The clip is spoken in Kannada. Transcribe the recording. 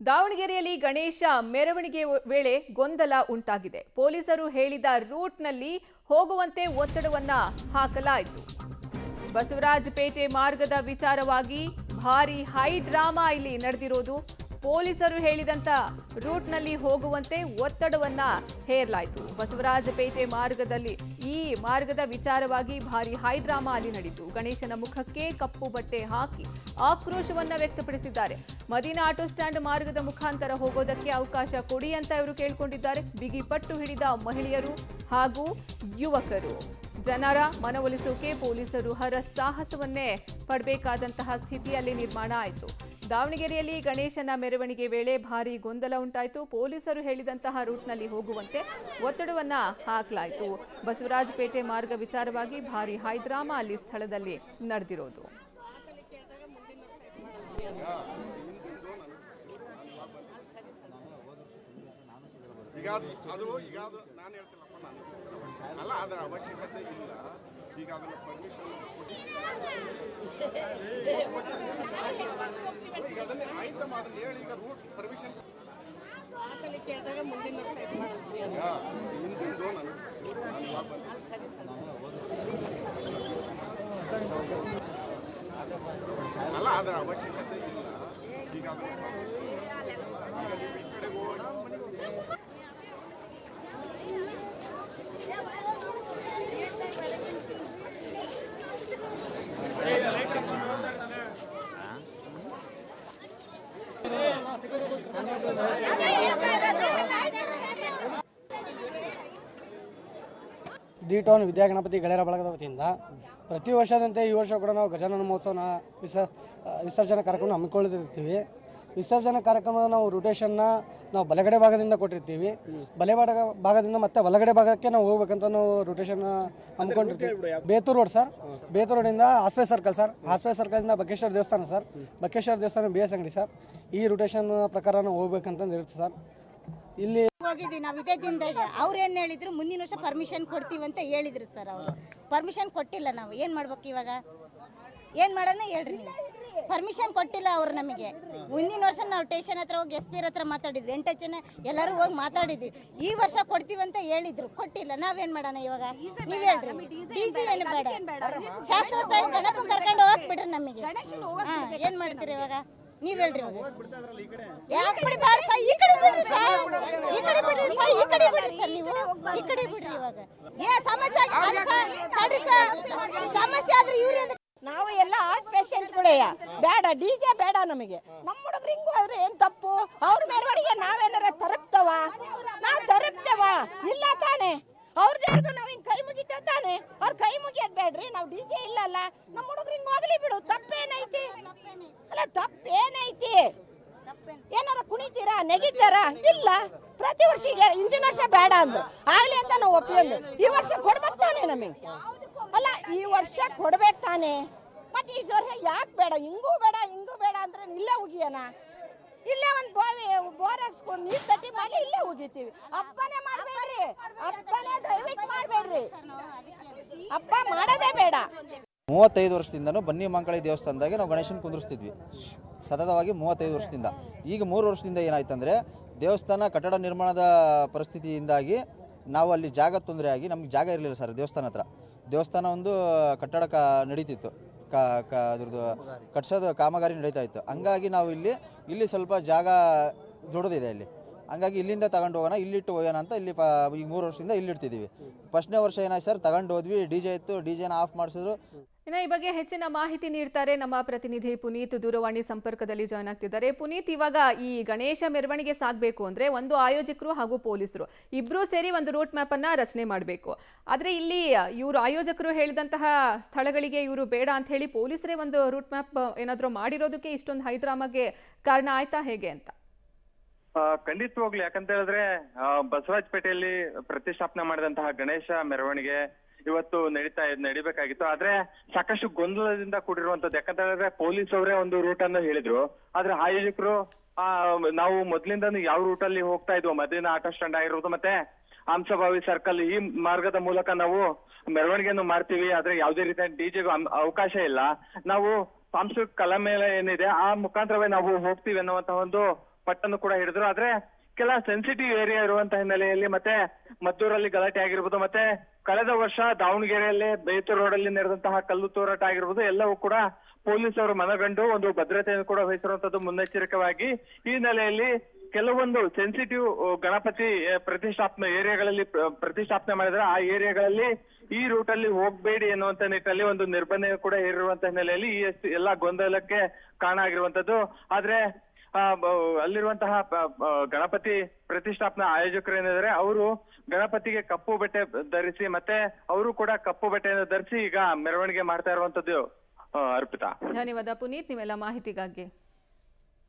ದಾವಣಗೆರೆಯಲ್ಲಿ ಗಣೇಶ ಮೆರವಣಿಗೆ ವೇಳೆ ಗೊಂದಲ ಉಂಟಾಗಿದೆ. ಪೊಲೀಸರು ಹೇಳಿದ ರೂಟ್ನಲ್ಲಿ ಹೋಗುವಂತೆ ಒತ್ತಡವನ್ನ ಹಾಕಲಾಯಿತು. ಬಸವರಾಜಪೇಟೆ ಮಾರ್ಗದ ವಿಚಾರವಾಗಿ ಭಾರಿ ಹೈ ಡ್ರಾಮಾ ಇಲ್ಲಿ ನಡೆದಿರೋದು. ಪೊಲೀಸರು ಹೇಳಿದಂತ ರೂಟ್ನಲ್ಲಿ ಹೋಗುವಂತೆ ಒತ್ತಡವನ್ನ ಹೇರಲಾಯಿತು. ಬಸವರಾಜಪೇಟೆ ಮಾರ್ಗದಲ್ಲಿ ಈ ಮಾರ್ಗದ ವಿಚಾರವಾಗಿ ಭಾರಿ ಹೈ ಡ್ರಾಮಾ ಅಲ್ಲಿ ನಡೆಯಿತು. ಗಣೇಶನ ಮುಖಕ್ಕೆ ಕಪ್ಪು ಬಟ್ಟೆ ಹಾಕಿ ಆಕ್ರೋಶವನ್ನ ವ್ಯಕ್ತಪಡಿಸಿದ್ದಾರೆ. ಮದೀನಾ ಆಟೋ ಸ್ಟ್ಯಾಂಡ್ ಮಾರ್ಗದ ಮುಖಾಂತರ ಹೋಗೋದಕ್ಕೆ ಅವಕಾಶ ಕೊಡಿ ಅಂತ ಇವರು ಕೇಳಿಕೊಂಡಿದ್ದಾರೆ. ಬಿಗಿ ಪಟ್ಟು ಹಿಡಿದ ಮಹಿಳೆಯರು ಹಾಗೂ ಯುವಕರು. ಜನರ ಮನವೊಲಿಸೋಕೆ ಪೊಲೀಸರು ಹರಸಾಹಸವನ್ನೇ ಪಡಬೇಕಾದಂತಹ ಸ್ಥಿತಿಯಲ್ಲಿ ನಿರ್ಮಾಣ ಆಯಿತು. ದಾವಣಗೆರೆಯಲ್ಲಿ ಗಣೇಶನ ಮೆರವಣಿಗೆ ವೇಳೆ ಭಾರಿ ಗೊಂದಲ ಉಂಟಾಯಿತು. ಪೊಲೀಸರು ಹೇಳಿದಂತಹ ರೂಟ್ನಲ್ಲಿ ಹೋಗುವಂತೆ ಒತ್ತಡವನ್ನ ಹಾಕಲಾಯಿತು. ಬಸವರಾಜಪೇಟೆ ಮಾರ್ಗ ವಿಚಾರವಾಗಿ ಭಾರಿ ಹೈಡ್ರಾಮಾ ಅಲ್ಲಿ ಸ್ಥಳದಲ್ಲಿ ನಡೆದಿರೋದು. ಅಲ್ಲ ಅದರ ಅವಶ್ಯಕತೆ ಇಲ್ಲ. ಈಗ ಅದನ್ನ ಪರ್ಮಿಷನ್ ಈಗ ಅದನ್ನೇ ಆಯ್ತಮ್ಮ ಅದನ್ನ ಹೇಳಿ. ಈಗ ರೂಟ್ ಪರ್ಮಿಷನ್ ಕೇಳಿದಾಗ ಮುಂದಿನ ವರ್ಷ ಇದು ಮಾಡ್ತೀವಿ. ಹಿಂದಿಂದು ನಾನು ಅಲ್ಲ ಅದರ ಅವಶ್ಯಕತೆ ಇಲ್ಲ. ಈಗ ಅದನ್ನ ಪರ್ಮಿಷನ್ ಈಗ ನೀವು ಈ ಕಡೆಗೆ ಹೋಗಿ ಡಿ ಟೌನ್ ವಿದ್ಯಾಗಣಪತಿ ಗೆಳೆಯರ ಬಳಗದ ವತಿಯಿಂದ ಪ್ರತಿ ವರ್ಷದಂತೆ ಈ ವರ್ಷ ಕೂಡ ನಾವು ಗಜಾನನ ಮಹೋತ್ಸವನ ವಿಸರ್ಜನಾ ಕಾರ್ಯಕ್ರಮ ಹಮ್ಮಿಕೊಳ್ಳುತ್ತಿರ್ತೀವಿ. ವಿಸರ್ಜನಾ ಕಾರ್ಯಕ್ರಮದ ನಾವು ರೂಟೇಷನ್ನ ನಾವು ಬಲಗಡೆ ಭಾಗದಿಂದ ಕೊಟ್ಟಿರ್ತೀವಿ. ಭಾಗದಿಂದ ಮತ್ತೆ ಬಲಗಡೆ ಭಾಗಕ್ಕೆ ನಾವು ಹೋಗ್ಬೇಕಂತ ನಾವು ರೂಟೇಷನ್ ಹಮ್ಮಿಕೊಂಡಿರ್ತೀವಿ. ಬೇತೂರು ರೋಡ್ ಸರ್, ಬೇತೂರು ರೋಡಿಂದ ಹಾಸ್ಪೆ ಸರ್ಕಲ್ ಸರ್, ಹಾಸ್ಪೆ ಸರ್ಕಲಿಂದ ಬಕ್ಕೇಶ್ವರ ದೇವಸ್ಥಾನ ಸರ್, ಬಕ್ಕೇಶ್ವರ ದೇವಸ್ಥಾನ BS ಅಂಗಡಿ ಸರ್. ಈ ರೂಟೇಷನ್ ಪ್ರಕಾರ ನಾವು ಹೋಗ್ಬೇಕಂತಂದು ಇರುತ್ತೆ ಸರ್. ಇಲ್ಲಿ ಹೋಗಿದ್ವಿ ನಾವು ಇದೇ ದಿನದಾಗ. ಅವ್ರು ಏನು ಹೇಳಿದ್ರು, ಮುಂದಿನ ವರ್ಷ ಪರ್ಮಿಷನ್ ಕೊಡ್ತೀವಿ ಅಂತ ಹೇಳಿದ್ರು ಸರ್. ಅವರು ಪರ್ಮಿಷನ್ ಕೊಟ್ಟಿಲ್ಲ. ನಾವು ಏನು ಮಾಡ್ಬೇಕು ಇವಾಗ? ಏನು ಮಾಡೋಣ ಹೇಳ್ರಿ ನೀವು? ಪರ್ಮಿಷನ್ ಕೊಟ್ಟಿಲ್ಲ ಅವರು ನಮಗೆ. ಮುಂದಿನ ವರ್ಷ ನಾವು ಸ್ಟೇಷನ್ ಹತ್ರ ಹೋಗಿ SP ಹತ್ರ ಮಾತಾಡಿದ್ವಿ. 8 ಜನ ಎಲ್ಲರೂ ಹೋಗಿ ಮಾತಾಡಿದ್ವಿ. ಈ ವರ್ಷ ಕೊಡ್ತೀವಿ ಅಂತ ಹೇಳಿದ್ರು, ಕೊಟ್ಟಿಲ್ಲ. ನಾವೇನು ಮಾಡೋಣ ಇವಾಗ? ನೀವು ಹೇಳ್ರಿ. DJ ಏನು ಬೇಡ, ಶಾಸ್ತ್ರೋಕ್ತ ಗಣಪನ ಕರ್ಕೊಂಡು ಹೋಗ್ಬಿಡ್ರಿ ನಮಗೆ. ಏನು ಮಾಡ್ತೀರಿ ಇವಾಗ? ನೀವ್ ಹೇಳ್ರಿ. ಯಾಕೆ ಬಿಡಬೇಡ ಸರ್? ಈ ಕಡೆ ಬಿಡ್ರಿ ಸರ್, ಈ ಕಡೆ ಬಿಡ್ರಿ ಸರ್, ಈ ಕಡೆ ಬಿಡ್ರಿ ಸರ್. ನೀವು ಈ ಕಡೆ ಬಿಡ್ರಿ. ಇವಾಗ ಸಮಸ್ಯೆ ಸಮಸ್ಯೆ ಆದ್ರೆ ಇವ್ರೆ. ನಾವು ಎಲ್ಲ ಹಾರ್ಟ್ ಪೇಷಂಟ್ಗಳೇ. ಬೇಡ DJ ಬೇಡ ನಮಗೆ. ನಮ್ಮ ಹುಡುಗರು ಹಿಂಗ್ ಹೋದ್ರೆ ಏನ್ ತಪ್ಪು? ಅವ್ರ ಮೆರವಣಿಗೆ ನಾವೇನಾರ ತರಪ್ತವ? ನಾವು ತರಪ್ತೇವ? ಇಲ್ಲ ತಾನೆ. ಅವ್ರದ್ದು ನಾವ್ ಹಿಂಗ್ ಕೈ ಮುಗಿತೇವ್ ತಾನೆ. ಅವ್ರ ಕೈ ಮುಗಿಯೋದ್ ಬೇಡ್ರಿ. ನಾವು DJ ಇಲ್ಲಲ್ಲ. ನಮ್ಮ ಹುಡುಗರು ಹಿಂಗ್ ಹೋಗ್ಲಿ ಬಿಡು. ತಪ್ಪೇನೈತಿ? ಅಲ್ಲ ತಪ್ಪೇನೈತಿ? ಏನಾರ ಕುಣಿತೀರಾ, ನೆಗಿತಾರಾ? ಇಲ್ಲ. ಪ್ರತಿ ವರ್ಷ ಹಿಂದಿನ ವರ್ಷ ಬೇಡ ಅಂದ್ರು ಆಗ್ಲಿ ಅಂತ ನಾವು ಒಪ್ಪಿಕೊಂಡು ಈ ವರ್ಷ ಕೊಡ್ಬೇಕು ತಾನೆ ನಮಗೆ. ಅಲ್ಲ ಈ ವರ್ಷ ಕೊಡ್ಬೇಕು ತಾನೆ. ಮತ್ತೆ ಈ ವರ್ಷ ಯಾಕೆ ಬೇಡ? ಹಿಂಗೂ ಬೇಡ ಹಿಂಗೂ ಬೇಡ ಅಂದ್ರೆ ಇಲ್ಲೇ ಉಗಿಯೋಣ. ಇಲ್ಲೇ ಒಂದು ಬೋರ್ ಹಾಕ್ಸ್ಕೊಂಡು ನೀರು ತಟ್ಟಿ ಮಾಡಿ ಇಲ್ಲೇ ಉಗಿತೀವಿ. ಹಬ್ಬನೇ ಮಾಡಬೇಡ್ರಿ, ಹಬ್ಬನೇ ದಯವಿಟ್ಟು ಮಾಡಬೇಡ್ರಿ. ಹಬ್ಬ ಮಾಡೋದೇ ಬೇಡ. 35 ವರ್ಷದಿಂದನೂ ಬನ್ನಿ ಮಂಕಳಿ ದೇವಸ್ಥಾನದಾಗೆ ನಾವು ಗಣೇಶನ ಕುಂದಿರ್ಸ್ತಿದ್ವಿ ಸತತವಾಗಿ 35 ವರ್ಷದಿಂದ. ಈಗ 3 ವರ್ಷದಿಂದ ಏನಾಯ್ತಂದರೆ ದೇವಸ್ಥಾನ ಕಟ್ಟಡ ನಿರ್ಮಾಣದ ಪರಿಸ್ಥಿತಿಯಿಂದಾಗಿ ನಾವು ಅಲ್ಲಿ ಜಾಗ ತೊಂದರೆ ಆಗಿ ನಮ್ಗೆ ಜಾಗ ಇರಲಿಲ್ಲ ಸರ್. ದೇವಸ್ಥಾನ ಹತ್ರ ದೇವಸ್ಥಾನ ಒಂದು ಕಟ್ಟಡ ನಡೀತಿತ್ತು, ಅದ್ರದ್ದು ಕಟ್ಸೋದು ಕಾಮಗಾರಿ ನಡೀತಾ ಇತ್ತು. ಹಂಗಾಗಿ ನಾವು ಇಲ್ಲಿ ಸ್ವಲ್ಪ ಜಾಗ ದೊಡ್ಡದಿದೆ ಇಲ್ಲಿ. ಹಂಗಾಗಿ ಇಲ್ಲಿಂದ ತಗೊಂಡು ಹೋಗೋಣ, ಇಲ್ಲಿಟ್ಟು ಹೋಗೋಣ ಅಂತ ಇಲ್ಲಿ ಈಗ 3 ವರ್ಷದಿಂದ ಇಲ್ಲಿಡ್ತಿದ್ದೀವಿ. ಫಸ್ಟ್ನೇ ವರ್ಷ ಏನಾಯ್ತು ಸರ್, ತಗೊಂಡು ಹೋದ್ವಿ, DJ ಇತ್ತು, DJನ ಆಫ್ ಮಾಡಿಸಿದ್ರು. ಇನ್ನು ಈ ಬಗ್ಗೆ ಹೆಚ್ಚಿನ ಮಾಹಿತಿ ನೀಡ್ತಾರೆ ನಮ್ಮ ಪ್ರತಿನಿಧಿ ಪುನೀತ್. ದೂರವಾಣಿ ಸಂಪರ್ಕದಲ್ಲಿ ಜಾಯ್ನ್ ಆಗ್ತಿದ್ದಾರೆ. ಪುನೀತ್, ಇವಾಗ ಈ ಗಣೇಶ ಮೆರವಣಿಗೆ ಸಾಗಬೇಕು ಅಂದ್ರೆ ಒಂದು ಆಯೋಜಕರು ಹಾಗೂ ಪೊಲೀಸರು ಇಬ್ರು ಸೇರಿ ಒಂದು ರೂಟ್ ಮ್ಯಾಪ್ ಅನ್ನ ರಚನೆ ಮಾಡಬೇಕು. ಆದ್ರೆ ಇಲ್ಲಿ ಇವರು ಆಯೋಜಕರು ಹೇಳಿದಂತಹ ಸ್ಥಳಗಳಿಗೆ ಇವರು ಬೇಡ ಅಂತ ಹೇಳಿ ಪೊಲೀಸರೇ ಒಂದು ರೂಟ್ ಮ್ಯಾಪ್ ಏನಾದರೂ ಮಾಡಿರೋದಕ್ಕೆ ಇಷ್ಟೊಂದು ಹೈಡ್ರಾಮಾಗೆ ಕಾರಣ ಆಯ್ತಾ ಹೇಗೆ ಅಂತ? ಖಂಡಿತವಾಗ್ಲಿ. ಯಾಕಂತ ಹೇಳಿದ್ರೆ ಬಸವರಾಜಪೇಟೆಯಲ್ಲಿ ಪ್ರತಿಷ್ಠಾಪನೆ ಮಾಡಿದಂತಹ ಗಣೇಶ ಮೆರವಣಿಗೆ ಇವತ್ತು ನಡಿಬೇಕಾಗಿತ್ತು. ಆದ್ರೆ ಸಾಕಷ್ಟು ಗೊಂದಲದಿಂದ ಕೂಡಿರುವಂತದ್ದು. ಯಾಕಂತ ಹೇಳಿದ್ರೆ ಪೊಲೀಸ್ ಅವರೇ ಒಂದು ರೂಟ್ ಅನ್ನು ಹೇಳಿದ್ರು, ಆದ್ರೆ ಆಯೋಜಕರು ನಾವು ಮೊದ್ಲಿಂದಾನು ಯಾವ ರೂಟ್ ಅಲ್ಲಿ ಹೋಗ್ತಾ ಇದ್ವು, ಮದೀನಾ ಆಟೋ ಸ್ಟ್ಯಾಂಡ್ ಆಗಿರೋದು ಮತ್ತೆ ಹಂಸಭಾವಿ ಸರ್ಕಲ್, ಈ ಮಾರ್ಗದ ಮೂಲಕ ನಾವು ಮೆರವಣಿಗೆಯನ್ನು ಮಾಡ್ತೀವಿ. ಆದ್ರೆ ಯಾವುದೇ ರೀತಿಯ DJಗೂ ಅವಕಾಶ ಇಲ್ಲ. ನಾವು ಸಾಂಸ್ಕೃತಿಕ ಕಲಾ ಮೇಳ ಏನಿದೆ ಆ ಮುಖಾಂತರವೇ ನಾವು ಹೋಗ್ತೀವಿ ಅನ್ನುವಂತಹ ಒಂದು ಪಟ್ಟನ್ನು ಕೂಡ ಹಿಡಿದ್ರು. ಆದ್ರೆ ಕೆಲ ಸೆನ್ಸಿಟಿವ್ ಏರಿಯಾ ಇರುವಂತಹ ಹಿನ್ನೆಲೆಯಲ್ಲಿ ಮತ್ತೆ ಮದ್ದೂರಲ್ಲಿ ಗಲಾಟೆ ಆಗಿರ್ಬೋದು, ಮತ್ತೆ ಕಳೆದ ವರ್ಷ ದಾವಣಗೆರೆಯಲ್ಲಿ ಬೇತೂರು ರೋಡಲ್ಲಿ ನಡೆದಂತಹ ಕಲ್ಲು ತೂರಾಟ ಆಗಿರ್ಬೋದು, ಎಲ್ಲವೂ ಕೂಡ ಪೊಲೀಸರು ಮನಗಂಡು ಒಂದು ಭದ್ರತೆಯನ್ನು ಕೂಡ ವಹಿಸಿರುವಂತದ್ದು ಮುನ್ನೆಚ್ಚರಿಕೆವಾಗಿ. ಈ ಹಿನ್ನೆಲೆಯಲ್ಲಿ ಕೆಲವೊಂದು ಸೆನ್ಸಿಟಿವ್ ಗಣಪತಿ ಪ್ರತಿಷ್ಠಾಪನೆ ಏರಿಯಾಗಳಲ್ಲಿ ಪ್ರತಿಷ್ಠಾಪನೆ ಮಾಡಿದ್ರೆ ಆ ಏರಿಯಾಗಳಲ್ಲಿ ಈ ರೂಟ್ ಅಲ್ಲಿ ಹೋಗ್ಬೇಡಿ ಎನ್ನುವಂತ ನಿಟ್ಟಿನಲ್ಲಿ ಒಂದು ನಿರ್ಬಂಧ ಕೂಡ ಹೇರಿರುವಂತ ಹಿನ್ನೆಲೆಯಲ್ಲಿ ಈ ಎಲ್ಲಾ ಗೊಂದಲಕ್ಕೆ ಕಾರಣ ಆಗಿರುವಂತದ್ದು. ಆದ್ರೆ ಅಲ್ಲಿರುವಂತಹ ಗಣಪತಿ ಪ್ರತಿಷ್ಠಾಪನಾ ಆಯೋಜಕರು ಏನಿದ್ದಾರೆ ಅವರು ಗಣಪತಿಗೆ ಕಪ್ಪು ಬಟ್ಟೆ ಧರಿಸಿ ಮತ್ತೆ ಅವರು ಕೂಡ ಕಪ್ಪು ಬಟ್ಟೆಯನ್ನು ಧರಿಸಿ ಈಗ ಮೆರವಣಿಗೆ ಮಾಡ್ತಾ ಇರುವಂತದ್ದು. ಅರ್ಪಿತಾ, ಧನ್ಯವಾದ ಪುನೀತ್ ನಿಮ್ಮೆಲ್ಲ ಮಾಹಿತಿಗಾಗಿ.